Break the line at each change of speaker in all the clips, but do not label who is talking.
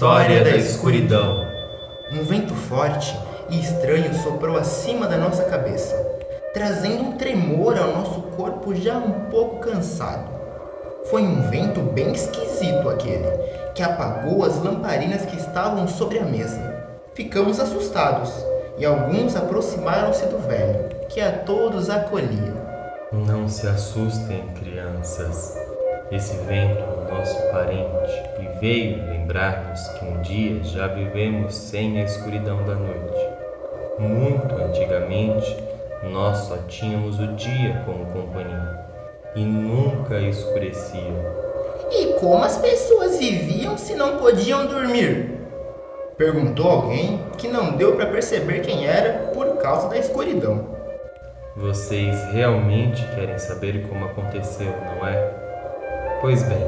História da escuridão.
Um vento forte e estranho soprou acima da nossa cabeça, trazendo um tremor ao nosso corpo já um pouco cansado. Foi um vento bem esquisito aquele, que apagou as lamparinas que estavam sobre a mesa. Ficamos assustados, e alguns aproximaram-se do velho, que a todos acolhia.
Não se assustem, crianças. Esse vento é nosso parente e veio lembrar-nos que um dia já vivemos sem a escuridão da noite. Muito antigamente, nós só tínhamos o dia como companhia e nunca escurecia.
E como as pessoas viviam se não podiam dormir? Perguntou alguém que não deu para perceber quem era por causa da escuridão.
Vocês realmente querem saber como aconteceu, não é? Pois bem,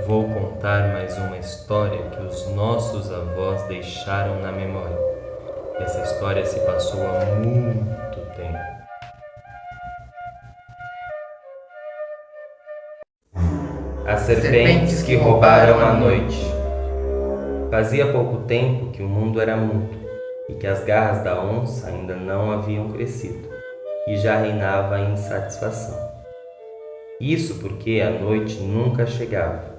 vou contar mais uma história que os nossos avós deixaram na memória. Essa história se passou há muito tempo. As serpentes que roubaram a noite. Fazia pouco tempo que o mundo era mudo e que as garras da onça ainda não haviam crescido e já reinava a insatisfação. Isso porque a noite nunca chegava.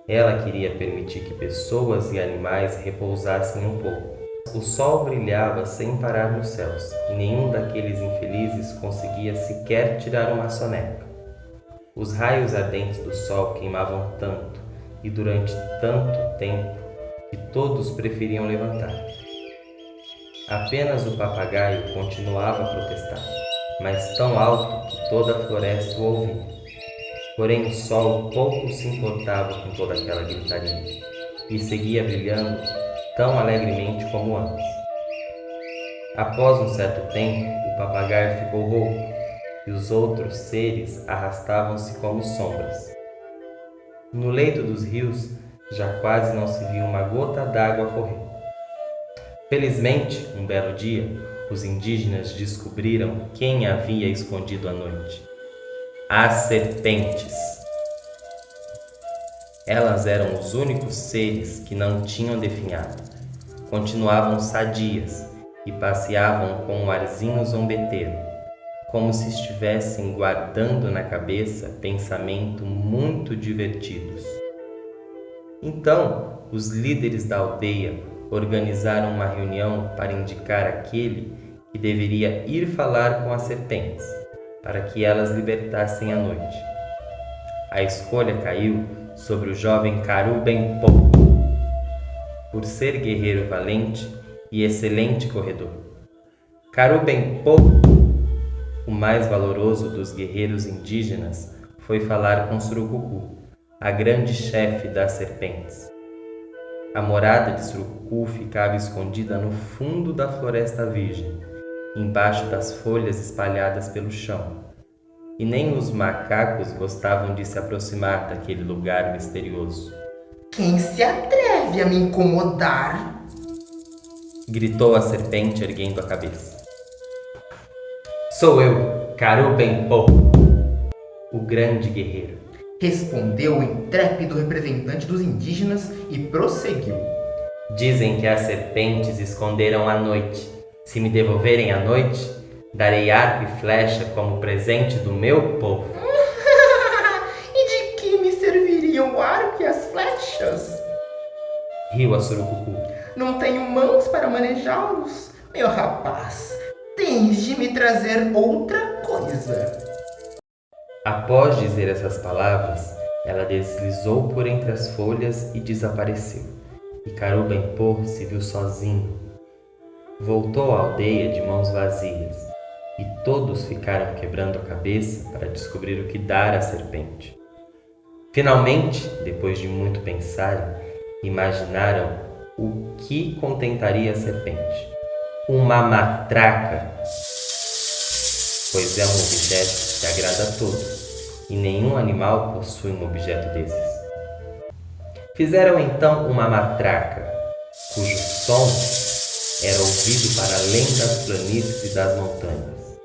Ela queria permitir que pessoas e animais repousassem um pouco. O sol brilhava sem parar nos céus e nenhum daqueles infelizes conseguia sequer tirar uma soneca. Os raios ardentes do sol queimavam tanto e durante tanto tempo que todos preferiam levantar. Apenas o papagaio continuava a protestar, mas tão alto que toda a floresta o ouvia. Porém o sol pouco se importava com toda aquela gritaria e seguia brilhando tão alegremente como antes. Após um certo tempo, o papagaio ficou rouco e os outros seres arrastavam-se como sombras. No leito dos rios já quase não se via uma gota d'água correr. Felizmente, um belo dia, os indígenas descobriram quem havia escondido a noite. As serpentes. Elas eram os únicos seres que não tinham definhado. Continuavam sadias e passeavam com um arzinho zombeteiro, como se estivessem guardando na cabeça pensamentos muito divertidos. Então, os líderes da aldeia organizaram uma reunião para indicar aquele que deveria ir falar com as serpentes, para que elas libertassem a noite. A escolha caiu sobre o jovem Caru-Ben-Po, por ser guerreiro valente e excelente corredor. Caru-Ben-Po, o mais valoroso dos guerreiros indígenas, foi falar com Surucucu, a grande chefe das serpentes. A morada de Surucucu ficava escondida no fundo da floresta virgem, embaixo das folhas espalhadas pelo chão. E nem os macacos gostavam de se aproximar daquele lugar misterioso.
Quem se atreve a me incomodar?
Gritou a serpente erguendo a cabeça. Sou eu, Caru-Ben-Po, o grande guerreiro.
Respondeu o intrépido representante dos indígenas e prosseguiu.
Dizem que as serpentes esconderam a noite. Se me devolverem a noite, darei arco e flecha como presente do meu povo.
E de que me serviriam o arco e as flechas?
Riu a Surucucu.
Não tenho mãos para manejá-los? Meu rapaz, tens de me trazer outra coisa.
Após dizer essas palavras, ela deslizou por entre as folhas e desapareceu. E Caru-Ben-Po se viu sozinho. Voltou à aldeia de mãos vazias, e todos ficaram quebrando a cabeça para descobrir o que dar à serpente. Finalmente, depois de muito pensar, imaginaram o que contentaria a serpente. Uma matraca, pois é um objeto que agrada a todos, e nenhum animal possui um objeto desses. Fizeram então uma matraca, cujo som era ouvido para além das planícies e das montanhas.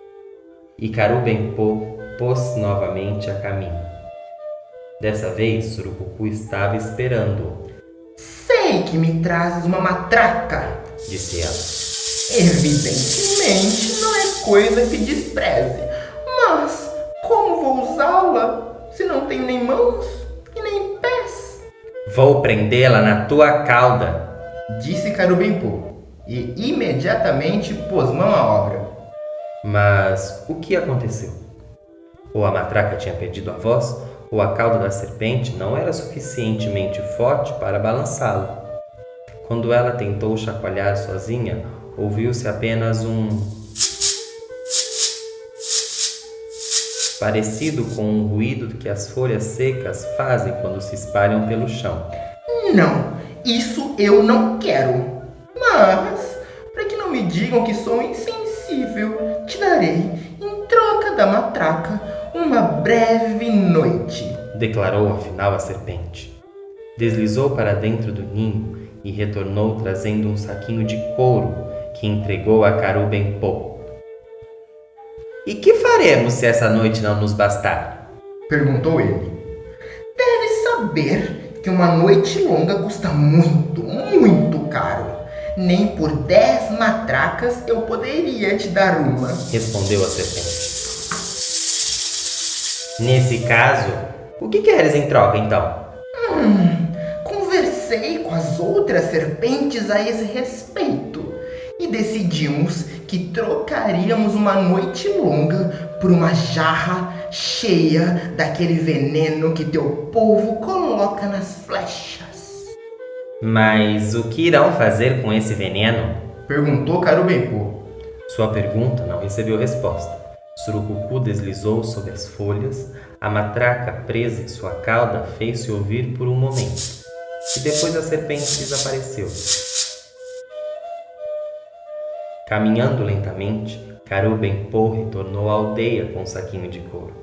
E Caru-Ben-Po pôs-se novamente a caminho. Dessa vez, Surucucu estava esperando-o.
Sei Sei que me trazes uma matraca,
disse ela.
Evidentemente não é coisa que despreze, mas como vou usá-la se não tenho nem mãos e nem pés?
Vou prendê-la na tua cauda,
disse Carubem-Pô, e imediatamente pôs mão à obra.
Mas o que aconteceu? Ou a matraca tinha perdido a voz, ou a cauda da serpente não era suficientemente forte para balançá-la. Quando ela tentou chacoalhar sozinha, ouviu-se apenas um parecido com o ruído que as folhas secas fazem quando se espalham pelo chão.
Não, isso eu não quero. Mas, para que não me digam que sou insensível, te darei, em troca da matraca, uma breve noite,
declarou afinal a serpente. Deslizou para dentro do ninho e retornou trazendo um saquinho de couro que entregou a Carubem-Pô. E que faremos se essa noite não nos bastar?
Perguntou ele. Deves saber que uma noite longa custa muito, muito caro. Nem por 10 matracas eu poderia te dar uma,
respondeu a serpente. Nesse caso, o que queres em troca então?
Conversei com as outras serpentes a esse respeito e decidimos que trocaríamos uma noite longa por uma jarra cheia daquele veneno que teu povo coloca nas flechas.
Mas o que irão fazer com esse veneno?
Perguntou Carubem-Pô.
Sua pergunta não recebeu resposta. Surucucu deslizou sobre as folhas, a matraca presa em sua cauda fez-se ouvir por um momento, e depois a serpente desapareceu. Caminhando lentamente, Carubem-Pô retornou à aldeia com um saquinho de couro.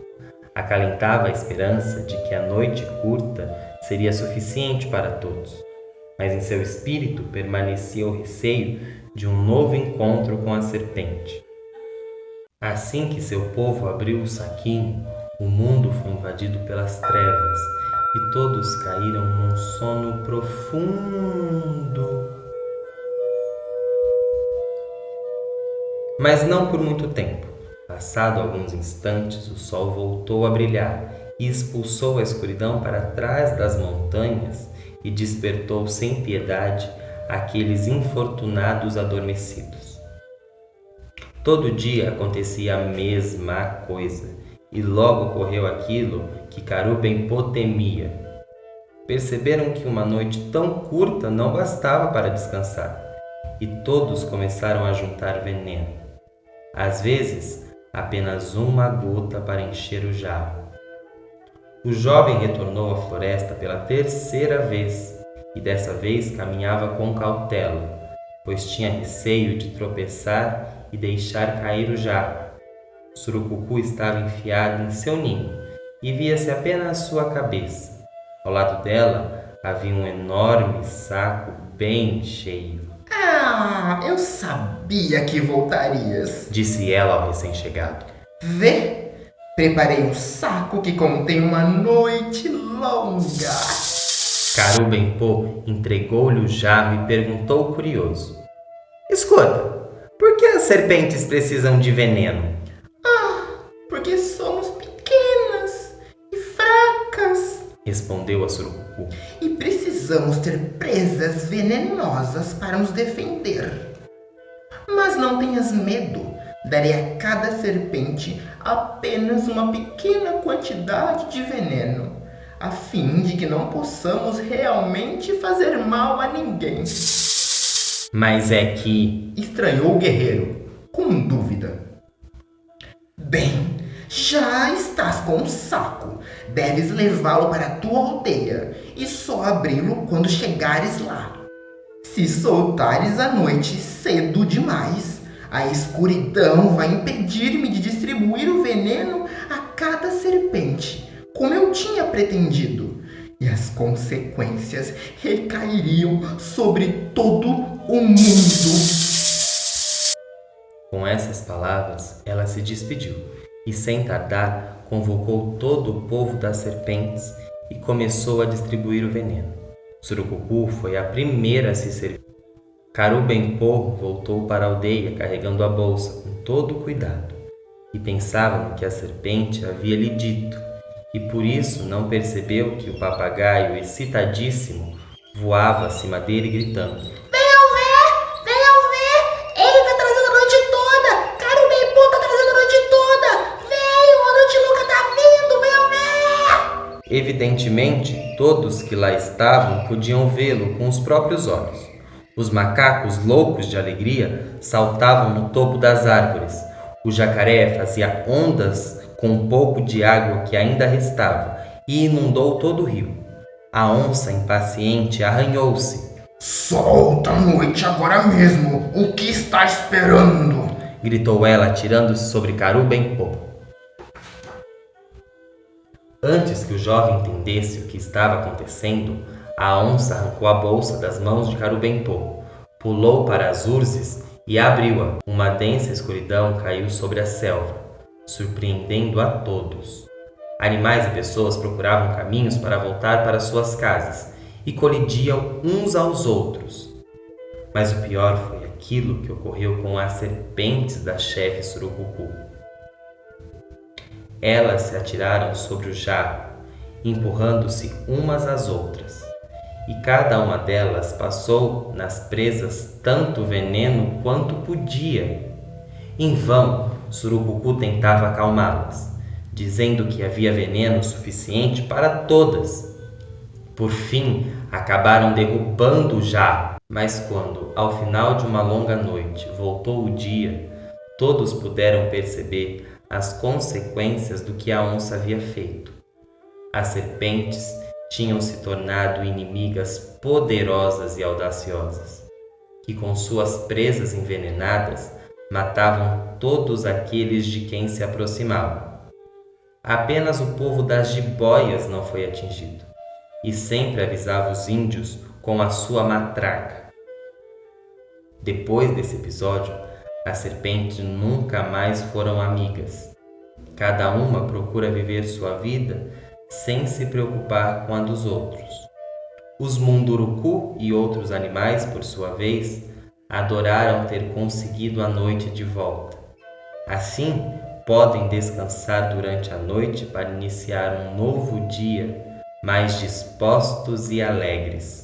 Acalentava a esperança de que a noite curta seria suficiente para todos, mas em seu espírito permanecia o receio de um novo encontro com a serpente. Assim que seu povo abriu o saquinho, o mundo foi invadido pelas trevas e todos caíram num sono profundo. Mas não por muito tempo. Passado alguns instantes, o sol voltou a brilhar e expulsou a escuridão para trás das montanhas e despertou sem piedade aqueles infortunados adormecidos. Todo dia acontecia a mesma coisa, e logo ocorreu aquilo que Carubem-Pô temia. Perceberam que uma noite tão curta não bastava para descansar, e todos começaram a juntar veneno. Às vezes, apenas uma gota para encher o jarro. O jovem retornou à floresta pela 3ª vez, e dessa vez caminhava com cautela, pois tinha receio de tropeçar e deixar cair o jarro. Surucucu estava enfiado em seu ninho e via-se apenas sua cabeça. Ao lado dela havia um enorme saco bem cheio.
Eu sabia que voltarias,
disse ela ao recém-chegado.
Vê, preparei um saco que contém uma noite longa.
Carubem-Pô entregou-lhe o jarro e perguntou curioso: Escuta, por que as serpentes precisam de veneno?
Porque somos pequenas e fracas,
respondeu a Surucucu.
E precisamos ter presas venenosas para nos defender. Mas não tenhas medo, darei a cada serpente apenas uma pequena quantidade de veneno, a fim de que não possamos realmente fazer mal a ninguém.
Mas é que...
estranhou o guerreiro, com dúvida. Bem, já estás com um saco. Deves levá-lo para a tua aldeia e só abri-lo quando chegares lá. Se soltares à noite cedo demais, a escuridão vai impedir-me de distribuir o veneno a cada serpente, como eu tinha pretendido, e as consequências recairiam sobre todo o mundo.
Com essas palavras, ela se despediu e, sem tardar, convocou todo o povo das serpentes e começou a distribuir o veneno. Surucucu foi a primeira a se servir. Caru-Bem-Pô voltou para a aldeia carregando a bolsa com todo o cuidado e pensava no que a serpente havia lhe dito, e por isso não percebeu que o papagaio, excitadíssimo, voava acima dele gritando:
Venham ver! Venham ver! Ele tá trazendo a noite toda! Caru-Bem-Pô tá trazendo a noite toda! Venham! A noite louca tá vindo! Venham ver!
Evidentemente, todos que lá estavam podiam vê-lo com os próprios olhos. Os macacos, loucos de alegria, saltavam no topo das árvores. O jacaré fazia ondas com um pouco de água que ainda restava e inundou todo o rio. A onça, impaciente, arranhou-se.
Solta a noite agora mesmo! O que está esperando?
Gritou ela, atirando-se sobre Caru-Bem-Pô. Antes que o jovem entendesse o que estava acontecendo, a onça arrancou a bolsa das mãos de Caru-Bem-Pô, pulou para as urzes e abriu-a. Uma densa escuridão caiu sobre a selva, surpreendendo a todos. Animais e pessoas procuravam caminhos para voltar para suas casas e colidiam uns aos outros. Mas o pior foi aquilo que ocorreu com as serpentes da chefe Surucucu. Elas se atiraram sobre o jarro, empurrando-se umas às outras, e cada uma delas passou nas presas tanto veneno quanto podia. Em vão, Surucucu tentava acalmá-las, dizendo que havia veneno suficiente para todas. Por fim, acabaram derrubando o jarro, mas quando, ao final de uma longa noite, voltou o dia, todos puderam perceber as consequências do que a onça havia feito. As serpentes tinham se tornado inimigas poderosas e audaciosas, que com suas presas envenenadas matavam todos aqueles de quem se aproximavam. Apenas o povo das jiboias não foi atingido, e sempre avisava os índios com a sua matraca. Depois desse episódio, as serpentes nunca mais foram amigas. Cada uma procura viver sua vida sem se preocupar com a dos outros. Os Munduruku e outros animais, por sua vez, adoraram ter conseguido a noite de volta. Assim, podem descansar durante a noite para iniciar um novo dia mais dispostos e alegres.